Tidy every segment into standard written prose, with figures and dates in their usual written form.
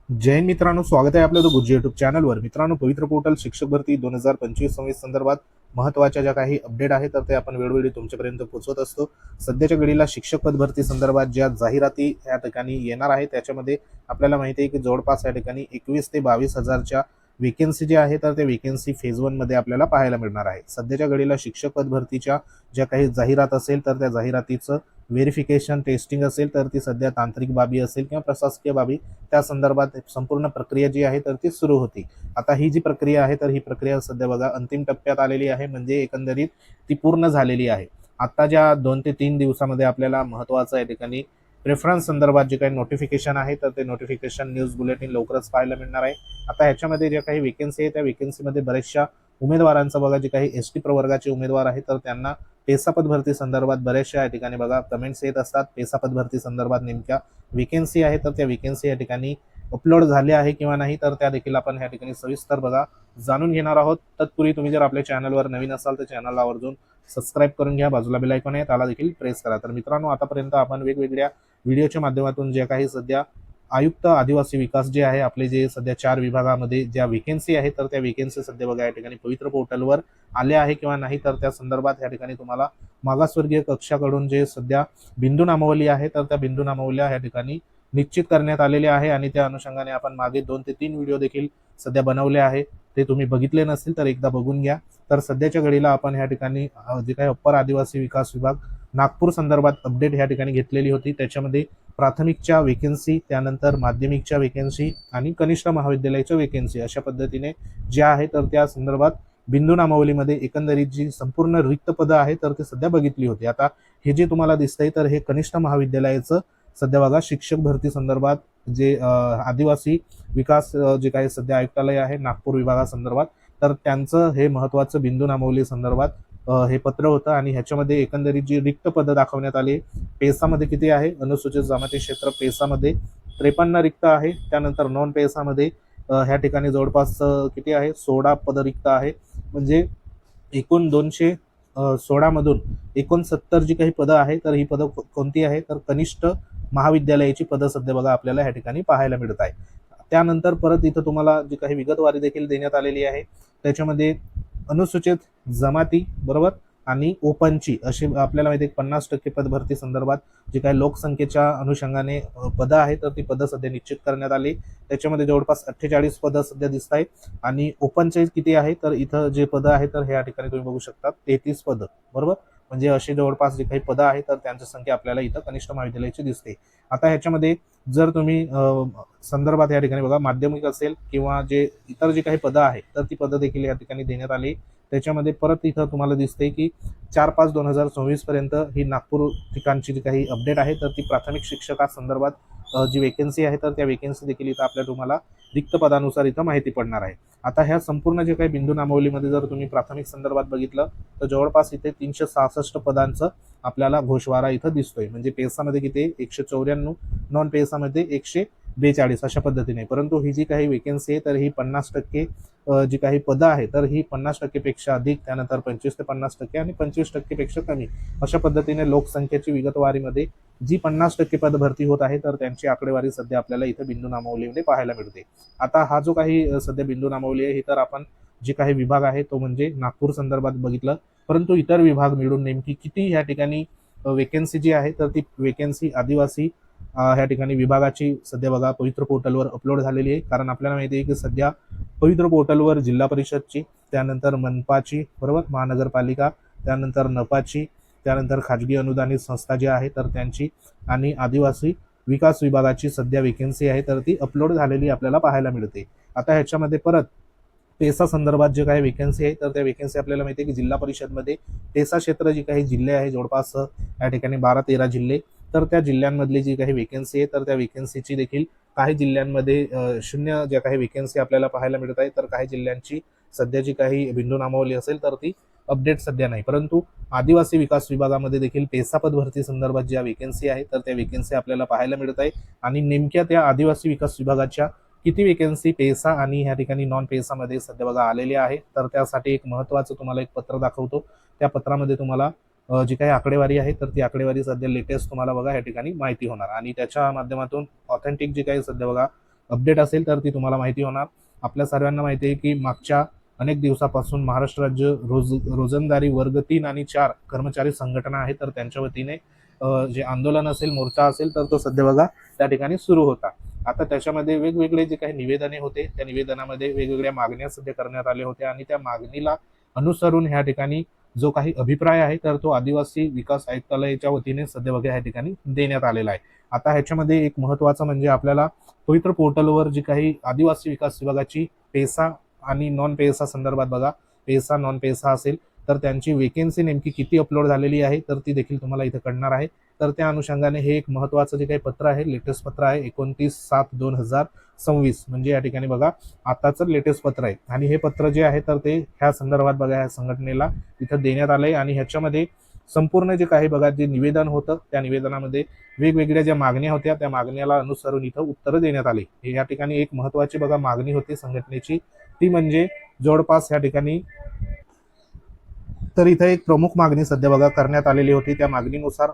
जय हिंद मित्रांनो, स्वागत आहे आपलं गुरुजी युट्यूब चॅनलवर। मित्रांनो, पवित्र पोर्टल शिक्षक भरती 2025-26 संदर्भात महत्त्वाच्या ज्या काही अपडेट आहेत तर ते आपण वेळोवेळी तुमच्यापर्यंत पोहोचवत असतो। सध्याच्या घडीला शिक्षक पद भरती संदर्भात ज्या जाहिराती या ठिकाणी येणार आहेत त्याच्यामध्ये आपल्याला माहिती आहे की जवळपास या ठिकाणी 21 ते 22 हजारच्या वेकेन्सी जे आहे तर ते वेकेन्सी फेज 1 मध्ये आपल्याला पाहायला मिळणार आहे। सध्याच्या घडीला शिक्षक पद भरतीच्या ज्या काही जाहिरात असेल तर त्या जाहिरातीचं व्हेरिफिकेशन टेस्टिंग असेल तर ती सध्या तांत्रिक बाबी असेल किंवा प्रशासकीय बाबी त्या संदर्भात संपूर्ण प्रक्रिया जी आहे तर ती सुरू होती। आता ही जी प्रक्रिया आहे तर ही प्रक्रिया सध्या बघा अंतिम टप्प्यात आलेली आहे, म्हणजे एकंदरीत ती पूर्ण झालेली आहे। आता ज्या 2 ते 3 दिवसामध्ये आपल्याला महत्त्वाचं या ठिकाणी प्रेफरन्स संदर्भात जे काही नोटिफिकेशन आहे तर ते नोटिफिकेशन न्यूज बुलेटिन लवकरच पाहायला मिळणार आहे। आता ह्याच्यामध्ये ज्या काही वेकेन्सी आहे त्या वेकेन्सीमध्ये बऱ्याचशा उमेदवारांचं बघा, जे काही एसटी प्रवर्गाचे उमेदवार आहेत तर त्यांना पेसापद भरती संदर्भात बऱ्याचशा या ठिकाणी बघा कमेंट्स येत असतात। पेसापद भरती संदर्भात नेमक्या वेकेन्सी आहे तर त्या वेकेन्सी या ठिकाणी अपलोड झाले आहे किंवा नाही तर त्या देखील आपण या ठिकाणी सविस्तर बघा जाणून घेणार आहोत। तत्पूर्वी तुम्ही जर आपल्या चॅनलवर नवीन असाल तर चॅनलला आवर्जून सबस्क्राईब करून घ्या, बाजूला बेल आयकॉन आहे त्याला देखील प्रेस करा। तर मित्रांनो, आतापर्यंत आपण वेगवेगळ्या व्हिडिओच्या माध्यमातून जे काही सध्या आयुक्त आदिवासी विकास जे आहे आपले जे सध्या 4 विभागामध्ये ज्या वेकेन्सी आहे तर त्या वेकेन्सी सध्या बघा या ठिकाणी पवित्र पोर्टलवर आल्या आहे किंवा नाही तर त्या संदर्भात या ठिकाणी तुम्हाला मागासवर्गीय कक्षाकडून जे सध्या बिंदू नामावली आहे तर त्या बिंदू नामावल्या या ठिकाणी निश्चित करण्यात आलेले आहे आणि त्या अनुषंगाने आपण मागे 2 ते 3 व्हिडिओ देखील सध्या बनवले आहे। ते तुम्ही बघितले नसेल तर एकदा बघून घ्या। तर सध्याच्या घडीला आपण या ठिकाणी जे काही अप्पर आदिवासी विकास विभाग नागपूर संदर्भात अपडेट या ठिकाणी घेतलेली होती। त्याच्यामध्ये प्राथमिकच्या वेकेन्सी, त्यानंतर माध्यमिकच्या वेकेन्सी आणि कनिष्ठ महाविद्यालयाच्या वेकेन्सी अशा पद्धतीने ज्या आहे तर त्या संदर्भात बिंदू नामावलीमध्ये एकंदरीत जी संपूर्ण रिक्त पदं आहे तर ते सध्या बघितली होती। आता हे जे तुम्हाला दिसतंय तर हे कनिष्ठ महाविद्यालयाचं सध्या बघा शिक्षक भरती संदर्भात जे आदिवासी विकास जे काही सध्या आयुक्तालय आहे नागपूर विभागासंदर्भात तर त्यांचं हे महत्त्वाचं बिंदू नामावली संदर्भात हे पत्र होतं आणि ह्याच्यामध्ये एकंदरीत जी रिक्त पदं दाखवण्यात आली। पेसामध्ये किती आहे, अनुसूचित जमाती क्षेत्र पेसामध्ये 53 रिक्त आहे। त्यानंतर नॉन पेसामध्ये ह्या ठिकाणी जवळपास किती आहे 16 पद रिक्त आहे, म्हणजे एकूण 216 मधून 69 जी काही पदं आहे तर ही पदं कोणती आहे तर कनिष्ठ महाविद्यालयाची पदं सध्या बघा आपल्याला या ठिकाणी पाहायला मिळत आहे। त्यानंतर परत इथं तुम्हाला जी काही विगतवारी देखील देण्यात आलेली आहे, त्याच्यामध्ये अनुसूचित जमाती बरोबर आणि ओपनची अशी आपल्याला माहिती आहे 50% पदभरती संदर्भात जी काही लोकसंख्येच्या अनुषंगाने पदं आहेत तर ती पदं सध्या निश्चित करण्यात आली। त्याच्यामध्ये जवळपास 48 पदं सध्या दिसत आहेत आणि ओपनचे किती आहे तर इथं जे पदं आहे तर ह्या ठिकाणी तुम्ही बघू शकता 33 पदं बरोबर, म्हणजे अशी जवळपास जे काही पदं आहेत तर त्यांची संख्या आपल्याला इथं कनिष्ठ महाविद्यालयाची दिसते। आता ह्याच्यामध्ये जर तुम्ही संदर्भात या ठिकाणी बघा माध्यमिक असेल किंवा जे इतर जे काही पदं आहेत तर ती पदं देखील या ठिकाणी देण्यात आली। त्याच्यामध्ये परत इथं तुम्हाला दिसते की 4/5/2024 पर्यंत ही नागपूर ठिकाणची जी काही अपडेट आहे तर ती प्राथमिक शिक्षकासंदर्भात जी वेकेन्सी आहे तर त्या वेकेन्सी देखील इथं आपल्या तुम्हाला रिक्त पदानुसार इथं माहिती पडणार आहे। आता ह्या संपूर्ण जे काही बिंदू नामावलीमध्ये जर तुम्ही प्राथमिक संदर्भात बघितलं तर जवळपास इथे 366 पदांचं आपल्याला घोषवारा इथं दिसतोय, म्हणजे पेसामध्ये किती 194, नॉन पेसामध्ये 142 अशा पद्धतीने। परंतु ही जी काही वेकेन्सी आहे तर ही 50% जी काही पदं आहे तर ही 50% पेक्षा अधिक, त्यानंतर 25 ते 50% आणि 25% पेक्षा कमी अशा पद्धतीने लोकसंख्येची विगतवारीमध्ये जी 50% पद भरती होत आहे तर त्यांची आकडेवारी सध्या आपल्याला इथं बिंदू नामावलीमध्ये पाहायला मिळते। आता हा जो काही सध्या बिंदू नामावली आहे ही तर आपण जे काही विभाग आहे तो म्हणजे नागपूर संदर्भात बघितलं, परंतु इतर विभाग मिळून नेमकी किती या ठिकाणी वेकेन्सी जी आहे तर ती वेकेन्सी आदिवासी ह्या ठिकाणी विभागाची सध्या बघा पवित्र पोर्टलवर अपलोड झालेली आहे। कारण आपल्याला माहिती आहे की सध्या पवित्र पोर्टलवर जिल्हा परिषदची, त्यानंतर मनपाची बरोबर, महानगरपालिका, त्यानंतर नपाची, त्यानंतर खाजगी अनुदानित संस्था जी आहे तर त्यांची आणि आदिवासी विकास विभागाची सध्या वेकेन्सी आहे तर ती अपलोड झालेली आपल्याला पाहायला मिळते। आता ह्याच्यामध्ये परत पेसा संदर्भात जे काही वेकेन्सी आहे तर त्या वेकेन्सी आपल्याला माहिती आहे की जिल्हा परिषदमध्ये पेसा क्षेत्र जी काही जिल्हे आहे जवळपास या ठिकाणी 12-13 जिल्हे, तर त्या जिल्ह्यांमधली जी काही वेकेन्सी आहे तर त्या वेकेन्सीची देखील काही जिल्ह्यांमध्ये शून्य ज्या काही वेकेन्सी आपल्याला पाहायला मिळत आहे तर काही जिल्ह्यांची सध्या जी काही बिंदू नामावली असेल तर ती अपडेट सध्या नाही। परंतु आदिवासी विकास विभागामध्ये देखील पेसापद भरती संदर्भात ज्या वेकेन्सी आहे तर त्या वेकेन्सी आपल्याला पाहायला मिळत आहे आणि नेमक्या त्या आदिवासी विकास विभागाच्या किती वेकेन्सी पेसा आणि ह्या ठिकाणी नॉन पेसामध्ये सध्या बघा आलेली आहे तर त्यासाठी एक महत्त्वाचं तुम्हाला एक पत्र दाखवतो। त्या पत्रामध्ये तुम्हाला जी काही आकडेवारी आहे तर ती आकडेवारी सध्या लेटेस्ट तुम्हाला बघा या ठिकाणी माहिती होणार आणि त्याच्या माध्यमातून ऑथेंटिक जी काही सध्या बघा अपडेट असेल तर ती तुम्हाला माहिती होणार. आपल्या सर्वांना माहिती आहे की मागच्या अनेक दिवसापासून महाराष्ट्र राज्य रोजंदारी वर्ग 3 आणि 4 कर्मचारी संघटना आहे, तर त्यांच्या वतीने जे आंदोलन असेल, मोर्चा असेल, तर तो सध्या बघा त्या ठिकाणी सुरू होता. आता त्याच्यामध्ये वेगवेगळे जे काही निवेदने होते, त्या निवेदनामध्ये वेगवेगळ्या मागण्या सध्या करण्यात आल्या होत्या आणि त्या मागणीला अनुसरून ह्या ठिकाणी जो काही अभिप्राय आहे तर तो आदिवासी विकास आयुक्तालयाच्या वतीने सध्या बघा ह्या ठिकाणी देण्यात आलेला आहे. आता ह्याच्यामध्ये एक महत्त्वाचं म्हणजे आपल्याला पवित्र पोर्टलवर जी काही आदिवासी विकास विभागाची पेसा आणि नॉन पेसा संदर्भात बघा, पेसा नॉन पेसा असेल तर त्यांची वेकेन्सी नेमकी किती अपलोड झालेली आहे तर ती देखील तुम्हाला इथे कळणार आहे. तर त्या अनुषंगाने हे एक महत्त्वाचं जे काही पत्र आहे, लेटेस्ट पत्र आहे 29/7/2026, म्हणजे या ठिकाणी बघा आताचं लेटेस्ट पत्र आहे. आणि हे पत्र जे आहे तर ते ह्या संदर्भात बघा ह्या संघटनेला इथं देण्यात आलंय आणि ह्याच्यामध्ये संपूर्ण जे काही बघा जे निवेदन होतं त्या निवेदनामध्ये वेगवेगळ्या ज्या मागण्या होत्या त्या मागण्याला अनुसरून इथं उत्तरं देण्यात आली. या ठिकाणी एक महत्त्वाची बघा मागणी होती संघटनेची, ती म्हणजे जवळपास या ठिकाणी तर इथं एक प्रमुख मागणी सध्या बघा करण्यात आलेली होती. त्या मागणीनुसार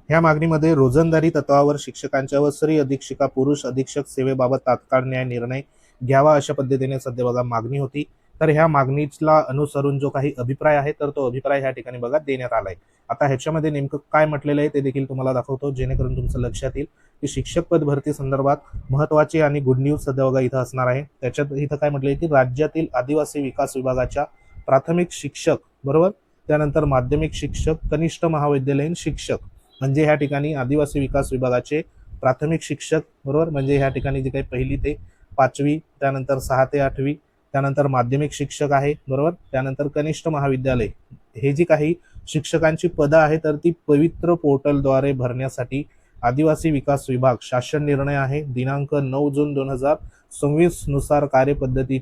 ह्या मागणीमध्ये रोजंदारी तत्वावर शिक्षकांच्या व स्त्री अधीक्षिका पुरुष अधीक्षक सेवेबाबत तात्काळ न्याय निर्णय घ्यावा अशा पद्धतीने सध्या बघा मागणी होती. तर ह्या मागणीला अनुसरून जो काही अभिप्राय आहे तर तो अभिप्राय ह्या ठिकाणी बघा देण्यात आलाय. आता ह्याच्यामध्ये नेमकं काय म्हटलेलं आहे ते देखील तुम्हाला दाखवतो, जेणेकरून तुमचं लक्षात येईल की शिक्षक पद भरती संदर्भात महत्त्वाची आणि गुड न्यूज सध्या बघा इथं असणार आहे. त्याच्यात इथं काय म्हटलंय की राज्यातील आदिवासी विकास विभागाच्या प्राथमिक शिक्षक बरोबर, त्यानंतर माध्यमिक शिक्षक, कनिष्ठ महाविद्यालयीन शिक्षक, म्हणजे ह्या ठिकाणी आदिवासी विकास विभागाचे प्राथमिक शिक्षक बरोबर, म्हणजे ह्या ठिकाणी जे काही 1ली ते 5वी, त्यानंतर 6 ते 8वी, त्यानंतर माध्यमिक शिक्षक आहे बरोबर, त्यानंतर कनिष्ठ महाविद्यालय, हे जी काही शिक्षकांची पदं आहे तर ती पवित्र पोर्टलद्वारे भरण्यासाठी आदिवासी विकास विभाग शासन निर्णय आहे दिनांक 9 जून 2026 नुसार कार्यपद्धती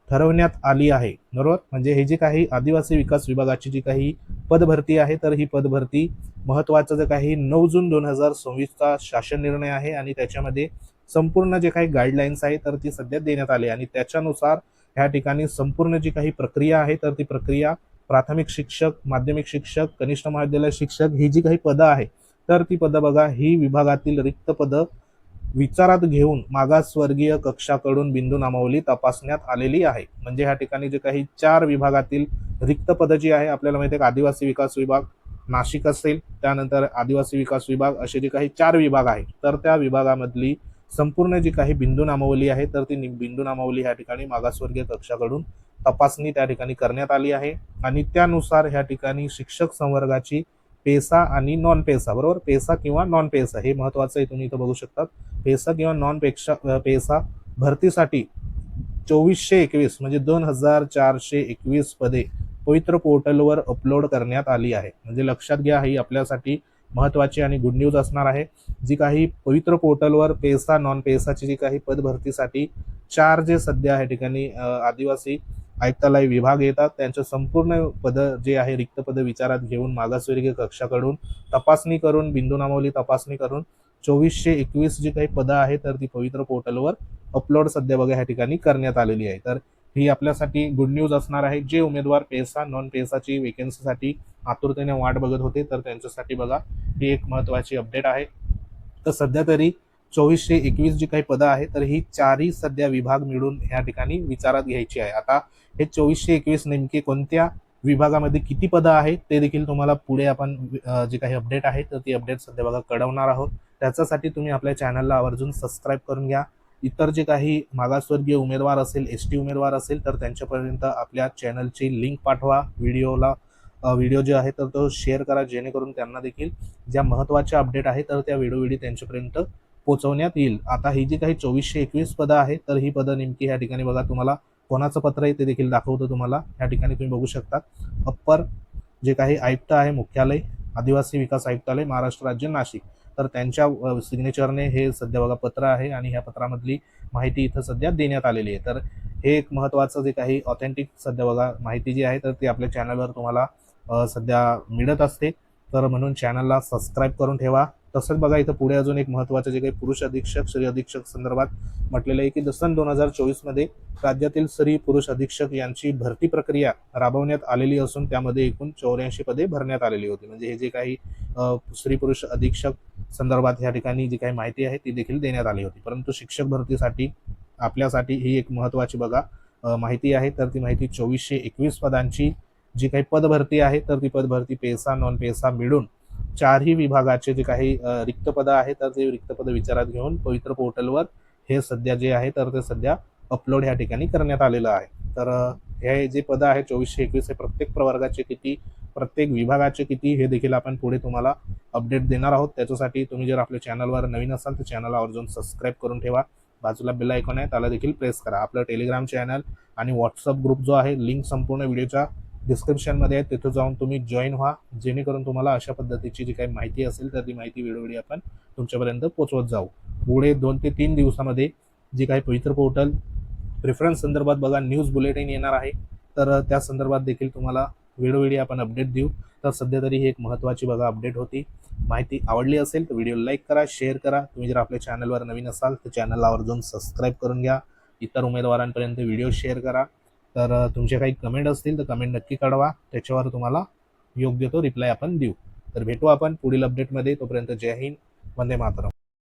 ठरवण्यात आली आहे बरोबर. म्हणजे हे जे काही आदिवासी विकास विभागाची जी काही पदभरती आहे तर ही पदभरती महत्त्वाचं जे काही 9 जून 2026चा शासन निर्णय आहे आणि त्याच्यामध्ये संपूर्ण जे काही गाईडलाईन्स आहे तर ती सध्या देण्यात आली आणि त्याच्यानुसार ह्या ठिकाणी संपूर्ण जी काही प्रक्रिया आहे तर ती प्रक्रिया प्राथमिक शिक्षक, माध्यमिक शिक्षक, कनिष्ठ महाविद्यालय शिक्षक ही जी काही पदं आहे तर ती पदं बघा ही विभागातील रिक्त पदं विचारात घेऊन मागासवर्गीय कक्षाकडून बिंदू नामावली तपासण्यात आलेली आहे. म्हणजे ह्या ठिकाणी जे काही 4 विभागातील रिक्त पदं जी आहे, आपल्याला माहिती आहे आदिवासी विकास विभाग नाशिक असेल, त्यानंतर आदिवासी विकास विभाग, असे जे काही 4 विभाग आहेत तर त्या विभागामधली संपूर्ण जी काही बिंदू नामावली आहे तर ती बिंदू नामावली ह्या ठिकाणी मागासवर्गीय कक्षाकडून तपासणी त्या ठिकाणी करण्यात आली आहे आणि त्यानुसार ह्या ठिकाणी शिक्षक संवर्गाची पेसा आणि नॉन पेसा बरोबर, पेसा किंवा नॉन पेसा हे महत्वाचं आहे, तुम्ही इथं बघू शकता पेसा किंवा नॉन पेसा भरतीसाठी 2421 म्हणजे 2421 पदे पवित्र पोर्टलवर अपलोड करण्यात आली आहे. म्हणजे लक्षात घ्या ही आपल्यासाठी महत्वाची आणि गुड न्यूज असणार आहे. जी काही पवित्र पोर्टलवर पेसा नॉन पेसाची जी काही पद भरतीसाठी 4 जे सध्या या ठिकाणी आदिवासी आयुक्तालय विभाग येतात त्यांचं संपूर्ण पद जे आहे रिक्त पद विचारात घेऊन मागासवर्गीय कक्षाकडून तपासणी करून बिंदू नामावली तपासणी करून 2421 जी काही पदं आहे तर ती पवित्र पोर्टलवर अपलोड सध्या बघा ह्या ठिकाणी करण्यात आलेली आहे. तर ही आपल्यासाठी गुड न्यूज असणार आहे. जे उमेदवार पेसा नॉन पेसाची वेकेन्सीसाठी आतुरतेने वाट बघत होते तर त्यांच्यासाठी बघा ही एक महत्त्वाची अपडेट आहे. तर सध्या तरी 2421 जी काही पदं आहे तर ही 4ही सध्या विभाग मिळून ह्या ठिकाणी विचारात घ्यायची आहे. आता हे 2421 नेमके कोणत्या विभागामध्ये किती पदं आहेत ते देखील तुम्हाला पुढे आपण जे काही अपडेट आहे तर ती अपडेट सध्या बघा कळवणार आहोत. त्याच्यासाठी तुम्ही आपल्या चॅनलला आवर्जून सबस्क्राईब करून घ्या. इतर जे काही मागासवर्गीय उमेदवार असेल, एसटी उमेदवार असेल तर त्यांच्यापर्यंत आपल्या चॅनलची लिंक पाठवा, व्हिडिओ जे आहे तर तो शेअर करा, जेणेकरून त्यांना देखील ज्या महत्त्वाच्या अपडेट आहे तर त्या व्हिडिओ त्यांच्यापर्यंत पोहोचवण्यात येईल. आता ही जी काही 2421 पदं आहेत तर ही पदं नेमकी ह्या ठिकाणी बघा तुम्हाला कोणाचं पत्र आहे ते देखील दाखवतो तुम्हाला. ह्या ठिकाणी तुम्ही बघू शकता अप्पर जे काही आयुक्त आहे मुख्यालय आदिवासी विकास आयुक्तालय महाराष्ट्र राज्य नाशिक, तर त्यांच्या सिग्नेचरने हे सध्या बघा पत्र आहे आणि ह्या पत्रामधली माहिती इथं सध्या देण्यात आलेली आहे. तर हे एक महत्त्वाचं जे काही ऑथेंटिक सध्या बघा माहिती जी आहे तर ती आपल्या चॅनलवर तुम्हाला सध्या मिळत असते. तर म्हणून चॅनलला सबस्क्राईब करून ठेवा. तसंच बघा इथं पुढे अजून एक महत्त्वाचं जे काही पुरुष अधीक्षक स्त्री अधीक्षक संदर्भात म्हटलेलं आहे की सन 2024 मध्ये राज्यातील स्त्री पुरुष अधीक्षक यांची भरती प्रक्रिया राबवण्यात आलेली असून त्यामध्ये एकूण 84 पदे भरण्यात आलेली होती. म्हणजे हे जे काही स्त्री पुरुष अधीक्षक संदर्भात या ठिकाणी जी काही माहिती आहे ती देखील देण्यात आली होती. परंतु शिक्षक भरतीसाठी आपल्यासाठी ही एक महत्त्वाची बघा माहिती आहे. तर ती माहिती 2421 पदांची जी काही पदभरती आहे तर ती पदभरती पेसा नॉन पेसा मिळून चारही विभागाचे जे काही रिक्त पदं आहेत तर ते रिक्त पदं विचारात घेऊन पवित्र पोर्टलवर हे सध्या जे आहे तर ते सध्या अपलोड ह्या ठिकाणी करण्यात आलेलं आहे. तर हे जे पदं आहे 2421 हे प्रत्येक प्रवर्गाचे किती, प्रत्येक विभागाचे किती हे देखील आपण पुढे तुम्हाला अपडेट देणार आहोत. त्याच्यासाठी तुम्ही जर आपल्या चॅनलवर नवीन असाल तर चॅनलला आवर्जून सबस्क्राईब करून ठेवा. बाजूला बेल आयकॉन आहे त्याला देखील प्रेस करा. आपलं टेलिग्राम चॅनल आणि व्हॉट्सअप ग्रुप जो आहे लिंक संपूर्ण व्हिडिओच्या डिस्क्रिप्शनमध्ये आहे, तिथं जाऊन तुम्ही जॉईन व्हा, जेणेकरून तुम्हाला अशा पद्धतीची जी काही माहिती असेल तर ती माहिती वेळोवेळी आपण तुमच्यापर्यंत पोहोचवत जाऊ. पुढे 2 ते 3 दिवसामध्ये जी काही पवित्र पोर्टल प्रेफरन्स संदर्भात बघा न्यूज बुलेटिन येणार आहे. तर त्या संदर्भात देखील तुम्हाला वेळोवेळी आपण अपडेट देऊ. तर सध्या तरी ही एक महत्त्वाची बघा अपडेट होती. माहिती आवडली असेल तर व्हिडिओ लाईक करा, शेअर करा. तुम्ही जर आपल्या चॅनलवर नवीन असाल तर चॅनलला आवर्जून सबस्क्राईब करून घ्या. इतर उमेदवारांपर्यंत व्हिडिओ शेअर करा. तर तुमचे काही कमेंट असतील तर कमेंट नक्की कळवा, त्याच्यावर तुम्हाला योग्य तो रिप्लाय आपण देऊ. तर भेटू आपण पुढील अपडेटमध्ये. तोपर्यंत जय हिंद, वंदे मातरम.